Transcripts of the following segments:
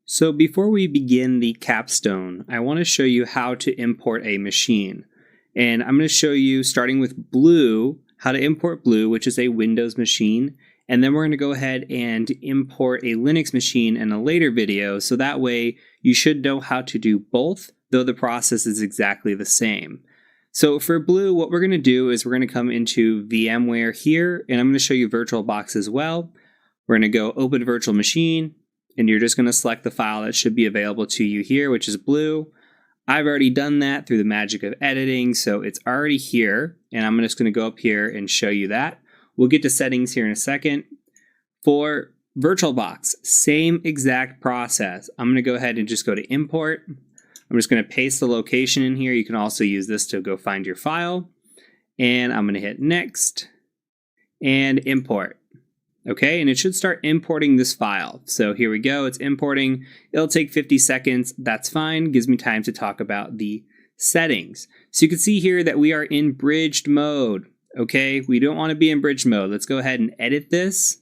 So before we begin the capstone, I want to show you how to import a machine. And I'm going to show you, starting with Blue, how to import Blue, which is a Windows machine. And then we're going to go ahead and import a Linux machine in a later video, so that way you should know how to do both, though the process is exactly the same. So for Blue, what we're going to do is we're going to come into VMware here, and I'm going to show you VirtualBox as well. We're going to go Open Virtual Machine, and you're just going to select the file that should be available to you here, which is Blue. I've already done that through the magic of editing, so it's already here, and I'm just going to go up here and show you that. We'll get to settings here in a second. For VirtualBox, same exact process. I'm going to go ahead and just go to Import. I'm just going to paste the location in here. You can also use this to go find your file. And I'm going to hit Next and Import. Okay, and it should start importing this file. So here we go, it's importing. It'll take 50 seconds, that's fine. Gives me time to talk about the settings. So you can see here that we are in bridged mode. Okay, we don't want to be in bridge mode. Let's go ahead and edit this.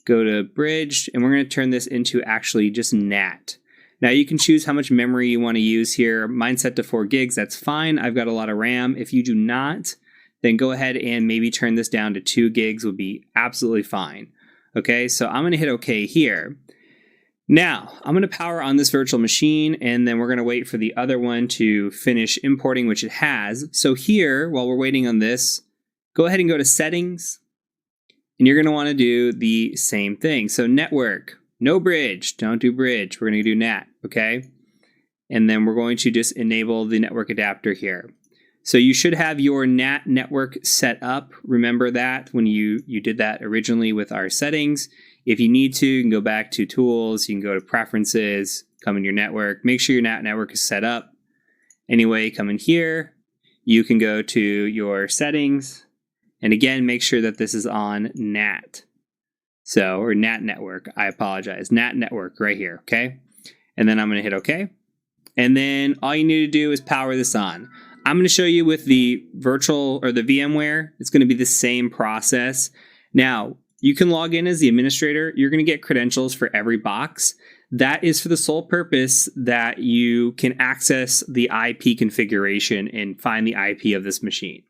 Go to bridged, and we're going to turn this into actually just NAT. Now you can choose how much memory you want to use here. Mine's set to 4 gigs, that's fine. I've got a lot of RAM. If you do not, then go ahead and maybe turn this down to 2 gigs would be absolutely fine. Okay, so I'm going to hit OK here. Now, I'm going to power on this virtual machine, and then we're going to wait for the other one to finish importing, which it has. So here, while we're waiting on this, go ahead and go to Settings, and you're going to want to do the same thing. So Network, no bridge, don't do bridge. We're going to do NAT, okay? And then we're going to just enable the network adapter here. So you should have your NAT network set up. Remember that when you did that originally with our settings. If you need to, you can go back to Tools, you can go to Preferences, come in your network, make sure your NAT network is set up. Anyway, come in here, you can go to your settings, and again, make sure that this is on NAT. So, or NAT network, I apologize, NAT network right here, okay? And then I'm gonna hit OK. And then all you need to do is power this on. I'm going to show you with the virtual or the VMware, it's going to be the same process. Now, you can log in as the administrator. You're going to get credentials for every box. That is for the sole purpose that you can access the IP configuration and find the IP of this machine.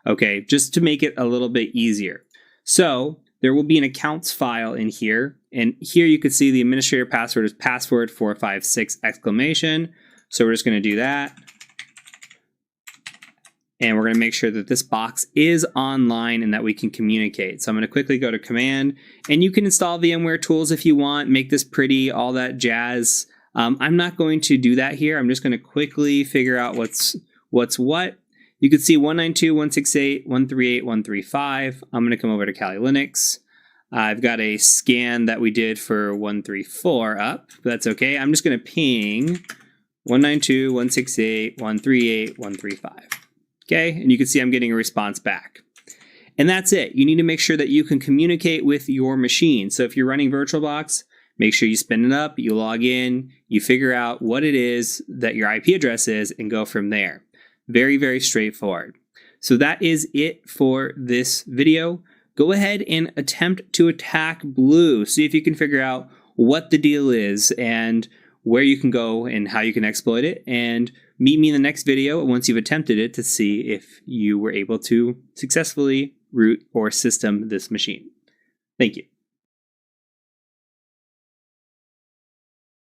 Okay, just to make it a little bit easier. So there will be an accounts file in here. And here you can see the administrator password is password456!. So we're just going to do that. And we're going to make sure that this box is online and that we can communicate. So I'm going to quickly go to Command, and you can install VMware tools if you want, make this pretty, all that jazz. I'm not going to do that here. I'm just going to quickly figure out what's what. You can see 192.168.138.135. I'm going to come over to Kali Linux. I've got a scan that we did for 134 up, but that's okay. I'm just going to ping 192.168.138.135. Okay, and you can see I'm getting a response back. And that's it. You need to make sure that you can communicate with your machine. So if you're running VirtualBox, make sure you spin it up, you log in, you figure out what it is that your IP address is, and go from there. Very, very straightforward. So that is it for this video. Go ahead and attempt to attack Blue. See if you can figure out what the deal is and where you can go and how you can exploit it, and meet me in the next video once you've attempted it to see if you were able to successfully root or system this machine. Thank you.